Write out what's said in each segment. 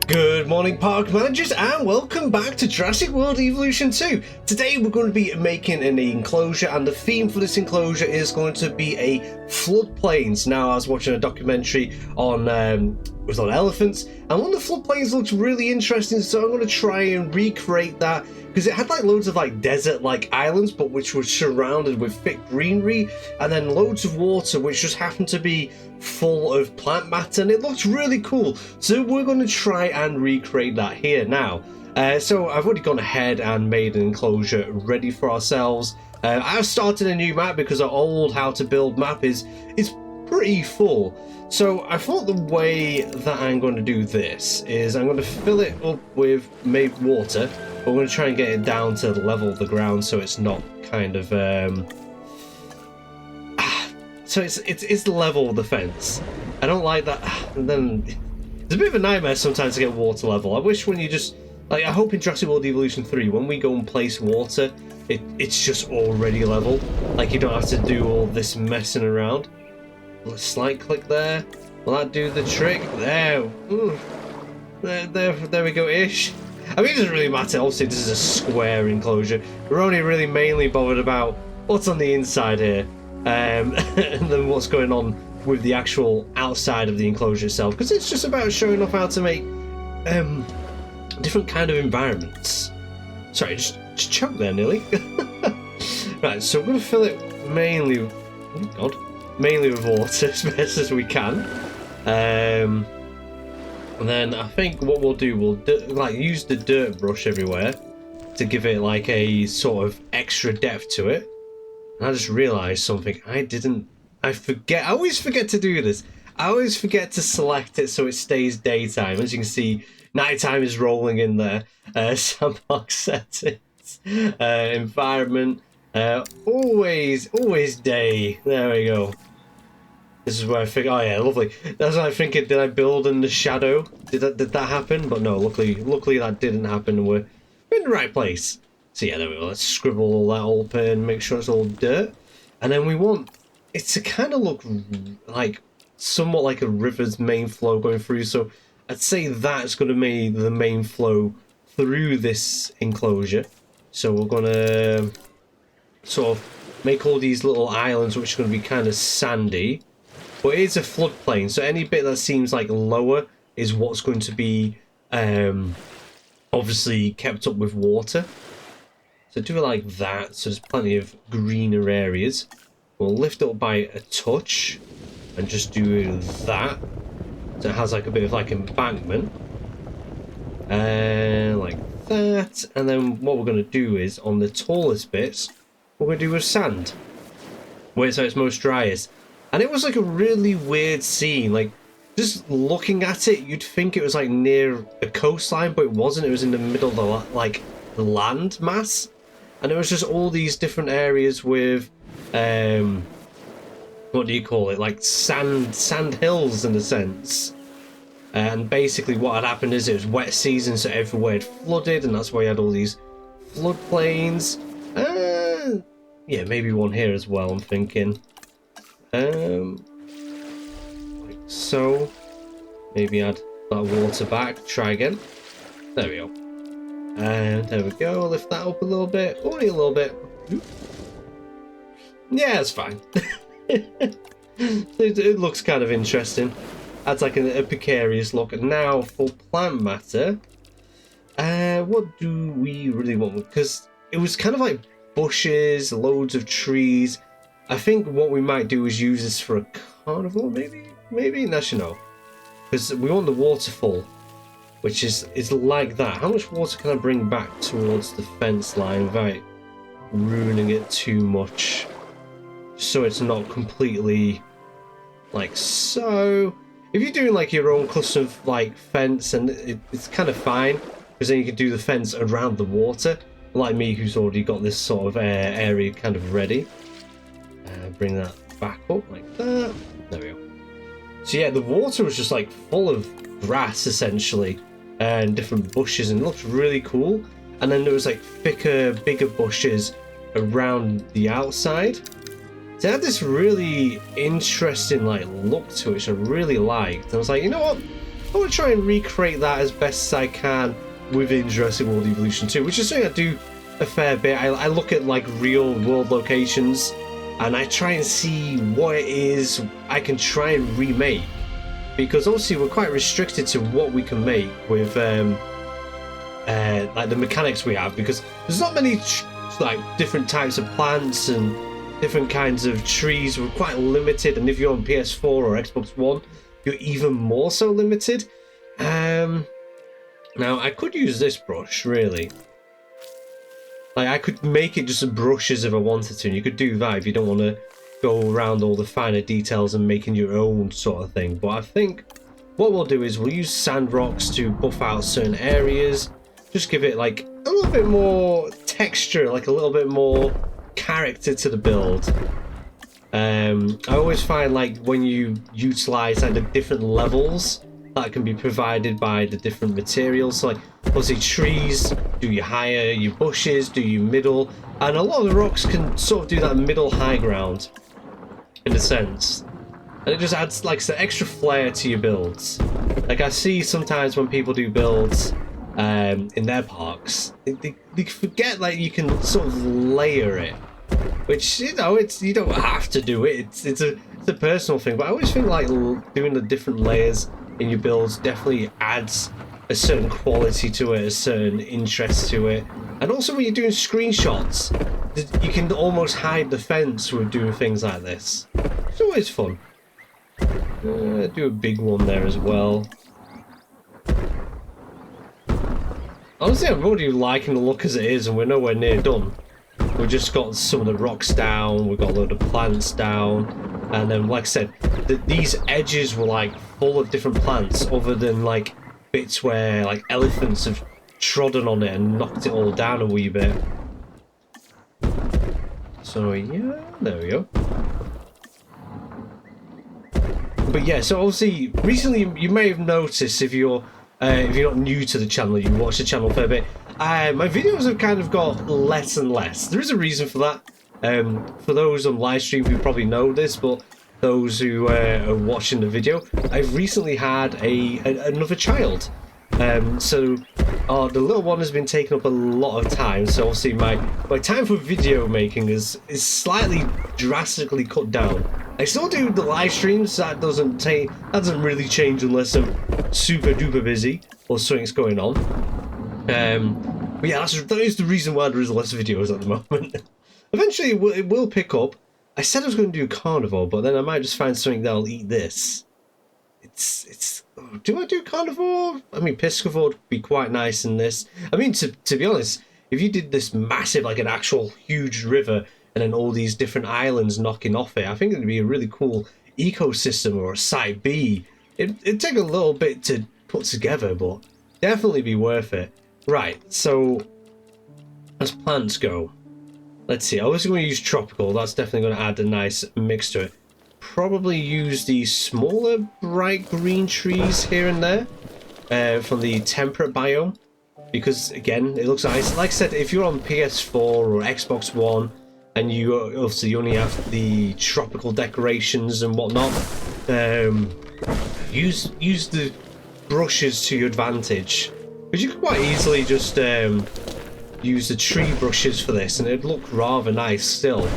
Good morning, park managers, and welcome back to Jurassic World Evolution 2. Today we're going to be making an enclosure, and the theme for this enclosure is going to be a floodplains. Now, I was watching a documentary on elephants, and one of the floodplains looks really interesting, so I'm going to try and recreate that, because it had like loads of like desert-like islands, but which were surrounded with thick greenery, and then loads of water, which just happened to be full of plant matter, and it looks really cool. So we're going to try and recreate that here now. So I've already gone ahead and made an enclosure ready for ourselves. I've started a new map because our old how to build map is pretty full. So I thought the way that I'm going to do this is I'm going to fill it up with maybe water, but we're going to try and get it down to the level of the ground so it's not kind of so it's level with the fence. I don't like that. And then it's a bit of a nightmare sometimes to get water level. I wish when you just I hope in Jurassic World Evolution 3 when we go and place water, it's just already level. Like you don't have to do all this messing around. Slight click there. Will that do the trick? There. Ooh. There we go ish. I mean, it doesn't really matter. Obviously, this is a square enclosure. We're only really mainly bothered about what's on the inside here, and then what's going on with the actual outside of the enclosure itself, because it's just about showing off how to make different kind of environments. Sorry, just choked there nearly. Right, so we're going to fill it mainly with water as best as we can. And then I think what we'll do, we'll use the dirt brush everywhere to give it like a sort of extra depth to it. And I just realised something. I always forget to do this. I always forget to select it so it stays daytime. As you can see, nighttime is rolling in there. Sandbox settings, environment, always day. There we go. This is where I think, oh yeah, lovely. That's what I'm thinking, did I build in the shadow? Did that happen? But no, luckily that didn't happen, and we're in the right place. So yeah, there we go. Let's scribble all that up and make sure it's all dirt. And then we want it to kind of look like somewhat like a river's main flow going through. So I'd say that's going to be the main flow through this enclosure. So we're going to sort of make all these little islands, which are going to be kind of sandy. But it is a floodplain, so any bit that seems like lower is what's going to be obviously kept up with water. So do it like that, so there's plenty of greener areas. We'll lift it up by a touch and just do that. So it has like a bit of like embankment. Like that. And then what we're going to do is on the tallest bits, what we're going to do is sand. Where it's most driest. And it was like a really weird scene. Like, just looking at it, you'd think it was like near a coastline, but it wasn't. It was in the middle of the land mass, and it was just all these different areas with what do you call it? Like sand hills in a sense. And basically, what had happened is it was wet season, so everywhere had flooded, and that's why you had all these floodplains. Yeah, maybe one here as well. I'm thinking. Like so. Maybe add that water back. Try again. There we go. And there we go. Lift that up a little bit. Only a little bit. Yeah, it's fine. it looks kind of interesting. Adds like a precarious look. And now for plant matter. What do we really want? Because it was kind of like bushes, loads of trees. I think what we might do is use this for a carnival, maybe? No. Because we want the waterfall, which is like that. How much water can I bring back towards the fence line without ruining it too much? So it's not completely like so. If you're doing like your own custom like fence, and it's kind of fine, because then you can do the fence around the water. Like me, who's already got this sort of area kind of ready. Bring that back up like that. There we go. So yeah, the water was just like full of grass essentially, and different bushes, and it looked really cool. And then there was like thicker, bigger bushes around the outside. So it had this really interesting like look to it, which I really liked. And I was like, you know what? I want to try and recreate that as best as I can within Jurassic World Evolution 2, which is something I do a fair bit. I look at like real world locations and I try and see what it is I can try and remake, because obviously we're quite restricted to what we can make with like the mechanics we have, because there's not many like different types of plants and different kinds of trees. We're quite limited, and if you're on PS4 or Xbox One, you're even more so limited. Now I could use this brush, really. Like, I could make it just brushes if I wanted to, and you could do that if you don't want to go around all the finer details and making your own sort of thing. But I think what we'll do is we'll use sand rocks to buff out certain areas, just give it like a little bit more texture, like a little bit more character to the build. I always find like when you utilize like the different levels that can be provided by the different materials, so like obviously trees, do you higher, your bushes, do you middle, and a lot of the rocks can sort of do that middle high ground in a sense, and it just adds like some extra flair to your builds. Like I see sometimes when people do builds in their parks, they forget like you can sort of layer it, which, you know, it's, you don't have to do it, it's a personal thing, but I always think like doing the different layers in your builds definitely adds a certain quality to it, a certain interest to it. And also when you're doing screenshots, you can almost hide the fence with doing things like this. It's always fun. Do a big one there as well. Honestly, I'm already liking the look as it is, and we're nowhere near done. We've just got some of the rocks down, we've got a load of plants down, and then, like I said, these edges were like full of different plants, other than like bits where like elephants have trodden on it and knocked it all down a wee bit. So yeah, there we go. But yeah, so obviously recently you may have noticed, if you're not new to the channel, you watch the channel a fair bit, my videos have kind of got less and less. There is a reason for that. For those on live stream who probably know this, but those who are watching the video, I've recently had another child. So the little one has been taking up a lot of time, so obviously my time for video making is slightly drastically cut down. I still do the live streams, that doesn't really change unless I'm super duper busy or something's going on. But yeah, that is the reason why there is less videos at the moment. Eventually it will pick up. I said I was going to do carnivore, but then I might just find something that'll eat this. Do I do carnivore? I mean, piscivore would be quite nice in this. I mean, to be honest, if you did this massive, like an actual huge river, and then all these different islands knocking off it, I think it'd be a really cool ecosystem, or a site B. It'd take a little bit to put together, but definitely be worth it. Right, so as plants go, let's see. I was going to use tropical. That's definitely going to add a nice mix to it. Probably use these smaller bright green trees here and there from the temperate biome, because again, it looks nice. Like I said, if you're on PS4 or Xbox One and you obviously only have the tropical decorations and whatnot, use the brushes to your advantage, because you could quite easily just use the tree brushes for this and it'd look rather nice still.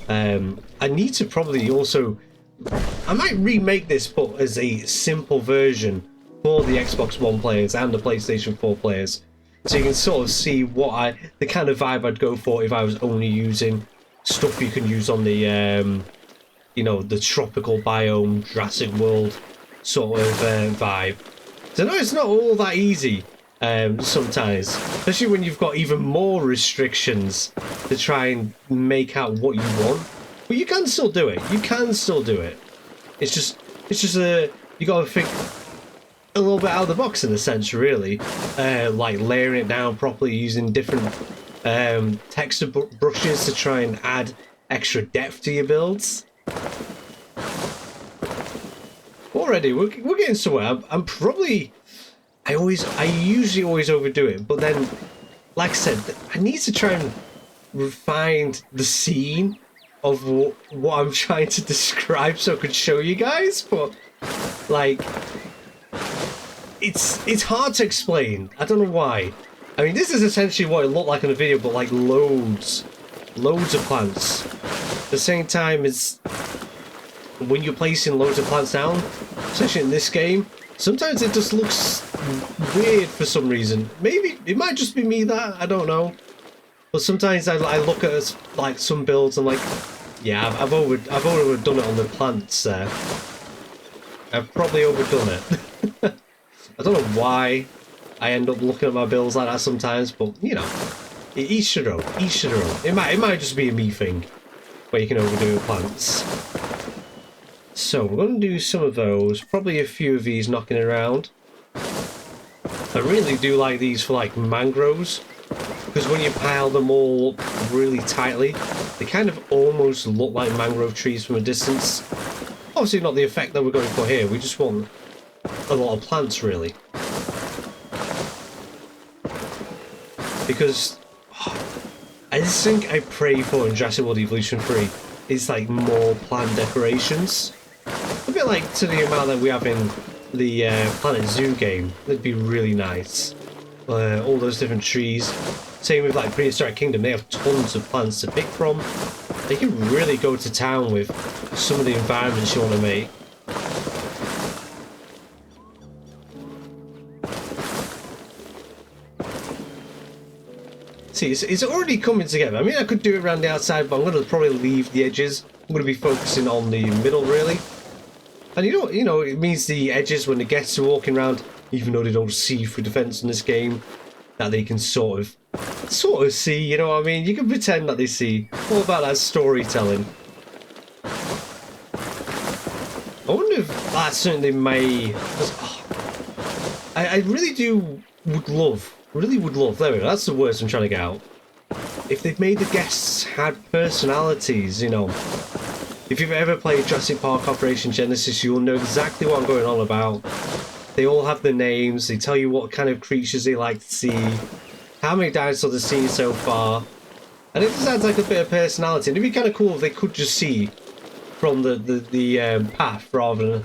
I need to probably also, I might remake this but as a simple version for the Xbox One players and the PlayStation 4 players, so you can sort of see what the kind of vibe I'd go for if I was only using stuff you can use on the you know, the tropical biome, Jurassic World sort of vibe. So no, it's not all that easy sometimes, especially when you've got even more restrictions to try and make out what you want. But you can still do it. You can still do it. It's just you got to think a little bit out of the box in a sense, really. Like layering it down properly, using different texture brushes to try and add extra depth to your builds. Already, we're getting somewhere. I'm probably, I usually always overdo it, but then, like I said, I need to try and refine the scene of what I'm trying to describe so I could show you guys. But like, it's hard to explain. I don't know why. I mean, this is essentially what it looked like in the video, but like loads of plants. At the same time as when you're placing loads of plants down, especially in this game, sometimes it just looks weird for some reason. Maybe it might just be me that, I don't know. But sometimes I look at like some builds and like, yeah, I've overdone it on the plants there. I've probably overdone it. I don't know why I end up looking at my builds like that sometimes, but you know, each their own. Each their own. It might just be a me thing where you can overdo plants. So we're going to do some of those. Probably a few of these knocking around. I really do like these for like mangroves, because when you pile them all really tightly, they kind of almost look like mangrove trees from a distance. Obviously not the effect that we're going for here, we just want a lot of plants really. Because I just think I pray for in Jurassic World Evolution 3 is like more plant decorations. A bit like to the amount that we have in the Planet Zoo game. That'd be really nice. All those different trees. Same with like Prehistoric Kingdom, they have tons of plants to pick from. They can really go to town with some of the environments you want to make. See, it's already coming together. I mean, I could do it around the outside, but I'm going to probably leave the edges. I'm going to be focusing on the middle, really. And you know, it means the edges when the guests are walking around, even though they don't see through the fence in this game, that they can sort of see, you know what I mean? You can pretend that they see. All about that storytelling. I wonder if that's something they may... I really would love, there we go, that's the words I'm trying to get out. If they've made the guests had personalities, you know. If you've ever played Jurassic Park Operation Genesis, you'll know exactly what I'm going on about. They all have their names, they tell you what kind of creatures they like to see, how many dinosaurs they've seen so far, and it just adds like a bit of personality. And it'd be kind of cool if they could just see from the path rather than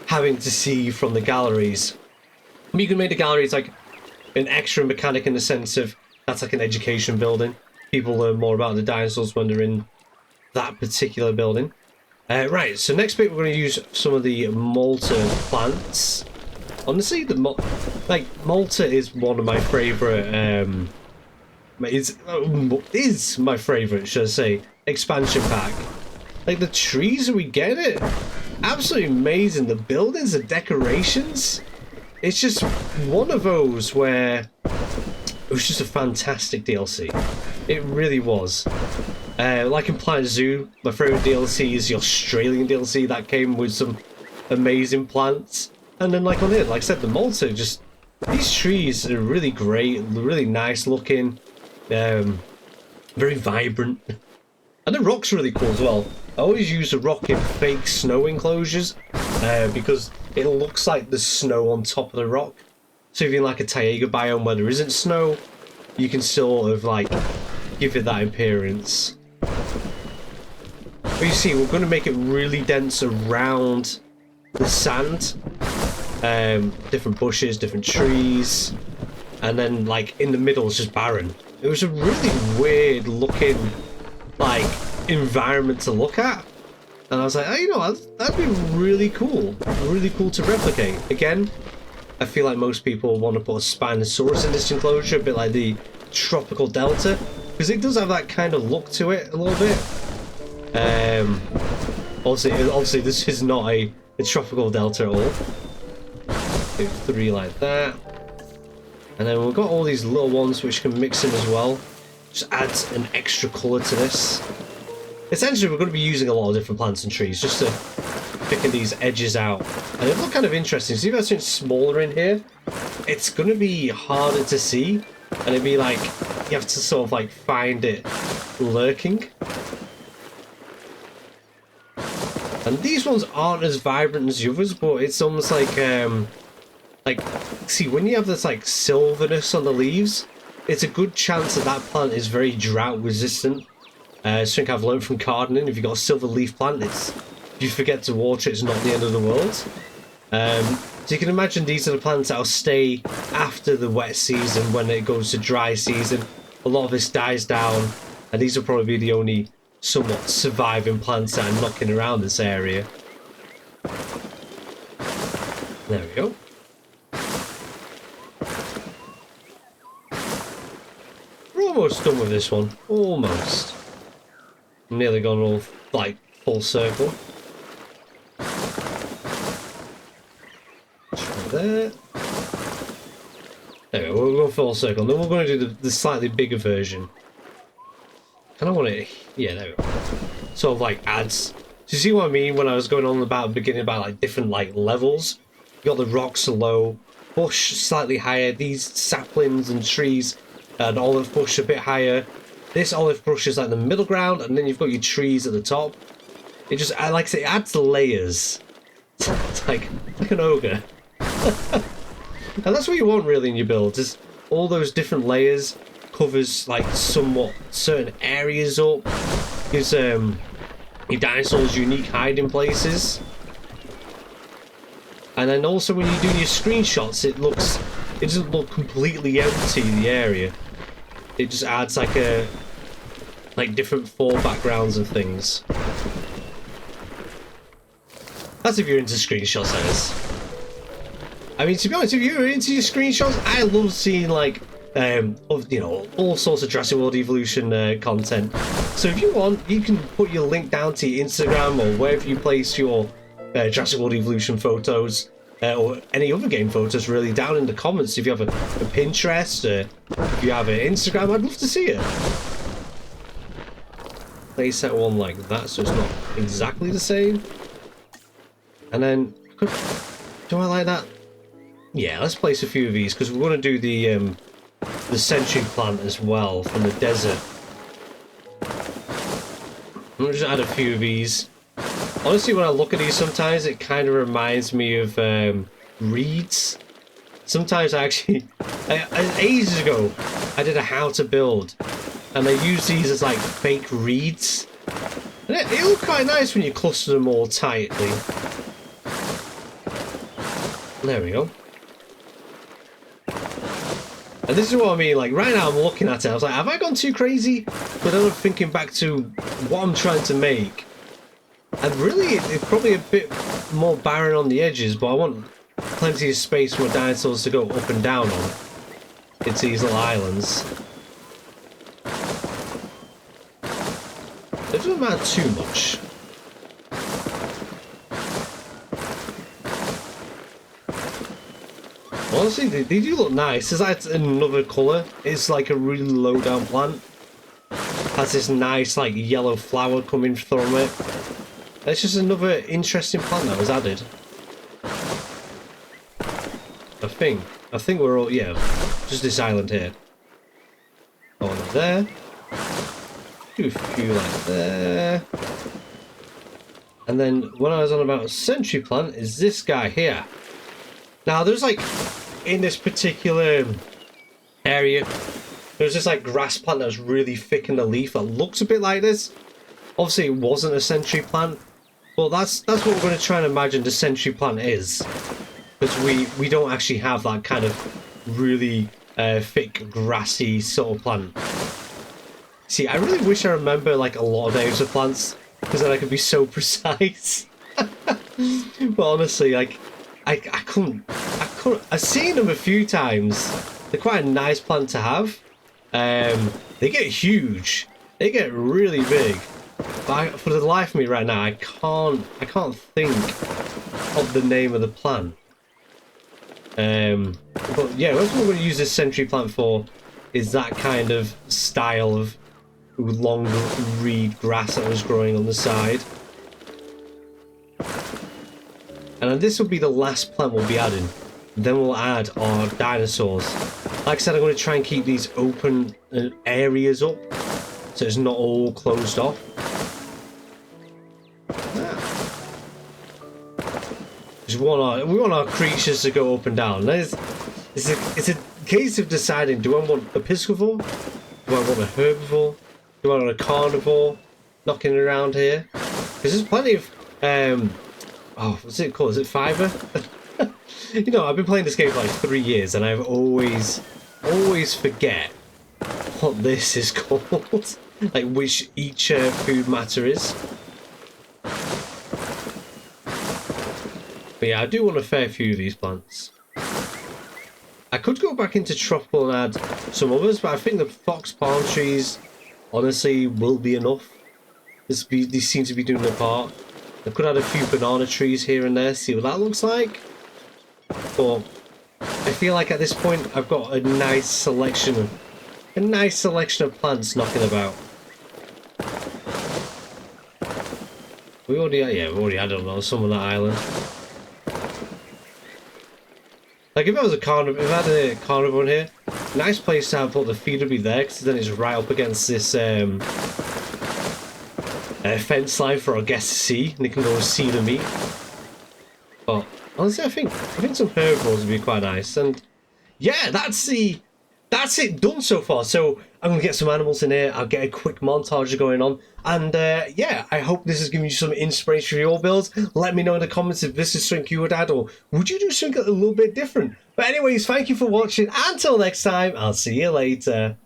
having to see from the galleries. I mean, you can make the galleries like an extra mechanic in the sense of that's like an education building. People learn more about the dinosaurs when they're in that particular building. Right, so next bit we're going to use some of the Malta plants. Honestly, Malta is one of my favourite, is my favourite, should I say, expansion pack. Like, the trees that we get it, absolutely amazing. The buildings, the decorations, it's just one of those where it was just a fantastic DLC. It really was. Like in Planet Zoo, my favourite DLC is the Australian DLC that came with some amazing plants. And then like on here, like I said, the Malta, just these trees are really great, really nice looking, very vibrant. And the rock's really cool as well. I always use the rock in fake snow enclosures because it looks like the snow on top of the rock. So if you're in like a taiga biome where there isn't snow, you can sort of like give it that appearance. But you see, we're going to make it really dense around the sand. Different bushes, different trees, and then like in the middle is just barren. It was a really weird looking like environment to look at, and I was like, oh, you know, that'd be really cool to replicate. Again, I feel like most people want to put a Spinosaurus in this enclosure, a bit like the tropical delta, because it does have that kind of look to it a little bit. Obviously this is not a tropical delta at all. Do 3 like that, and then we've got all these little ones which can mix in as well. Just adds an extra colour to this. Essentially, we're going to be using a lot of different plants and trees just to picking these edges out, and it look kind of interesting. See if there's something smaller in here, it's going to be harder to see, and it'd be like you have to sort of like find it lurking. And these ones aren't as vibrant as the others, but it's almost like see, when you have this like silverness on the leaves, it's a good chance that that plant is very drought resistant. Something I've learned from gardening, if you've got a silver leaf plant, if you forget to water it, it's not the end of the world. So you can imagine these are the plants that will stay after the wet season. When it goes to dry season, a lot of this dies down, and these will probably be the only somewhat surviving plants that are knocking around this area. There we go. We're almost done with this one. Almost. Nearly gone all, like, full circle. There. There we go, we'll go full circle. Then we're going to do the slightly bigger version. And I want it. Yeah, there we go. Sort of like adds. Do you see what I mean when I was going on about beginning about like different like levels? You got the rocks low, bush slightly higher, these saplings and trees, and olive bush a bit higher. This olive bush is like the middle ground, and then you've got your trees at the top. It just, I like I say, it adds layers. It's like an ogre. And that's what you want really in your build, is all those different layers, covers like somewhat certain areas up, gives your dinosaurs unique hiding places. And then also when you're doing your screenshots, it doesn't look completely empty, the area. It just adds like different fall backgrounds and things. That's if you're into screenshots, that is. I mean, to be honest, if you're into your screenshots, I love seeing like, all sorts of Jurassic World Evolution content. So if you want, you can put your link down to your Instagram or wherever you place your Jurassic World Evolution photos, or any other game photos really, down in the comments. If you have a Pinterest, if you have an Instagram, I'd love to see it. Place that one like that, so it's not exactly the same. And then, do I like that? Yeah, let's place a few of these, because we're going to do the century plant as well from the desert. I'm going to just add a few of these. Honestly, when I look at these sometimes, it kind of reminds me of reeds. Sometimes I actually, ages ago, I did a how to build, and I used these as like fake reeds. And it looked quite nice when you cluster them all tightly. There we go. And this is what I mean, like right now I'm looking at it, I was like, have I gone too crazy? But then I'm thinking back to what I'm trying to make. And really, it's probably a bit more barren on the edges, but I want plenty of space for dinosaurs to go up and down on. It's these little islands. It doesn't matter too much. Honestly, they do look nice. There's like another colour. It's like a really low down plant. Has this nice like yellow flower coming from it. It's just another interesting plant that was added. I think we're all, yeah, just this island here. On there. Do a few like there. And then what I was on about century plant is this guy here. Now there's like, in this particular area, there's this like grass plant that was really thick in the leaf that looks a bit like this. Obviously it wasn't a century plant, but that's what we're going to try and imagine the century plant is. Because we don't actually have that kind of really thick grassy sort of plant. See, I really wish I remember like a lot of names of plants, because then I could be so precise. But honestly, like I couldn't. I've seen them a few times. They're quite a nice plant to have. They get huge. They get really big. But for the life of me right now, I can't think of the name of the plant. But yeah, that's what we're going to use this century plant for. Is that kind of style of long reed grass that was growing on the side. And then this will be the last plant we'll be adding. Then we'll add our dinosaurs. Like I said, I'm going to try and keep these open areas up, so it's not all closed off. We want our creatures to go up and down. It's a case of deciding, do I want a piscivore? Do I want a herbivore? Do I want a carnivore knocking around here? Because there's plenty of, oh, what's it called? Is it fibre? You know, I've been playing this game for like 3 years, and I've always forget what this is called. Like, which each food matter is. But yeah, I do want a fair few of these plants. I could go back into tropical and add some others, but I think the fox palm trees, honestly, will be enough. These seem to be doing their part. I could add a few banana trees here and there, see what that looks like. But I feel like at this point, I've got a nice selection of plants knocking about. We already had it on some of that island. Like, if I was a carnivore, if I had a carnivore in here, nice place to have put the feed would be there, because then it's right up against this fence line for our guests to see, and they can go and see the meat. But honestly, I think some herbivores would be quite nice. And yeah, that's it done so far. So I'm gonna get some animals in here. I'll get a quick montage going on, and yeah, I hope this has given you some inspiration for your builds. Let me know in the comments if this is something you would add, or would you do something a little bit different. But anyways, thank you for watching. Until next time, I'll see you later.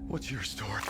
What's your story?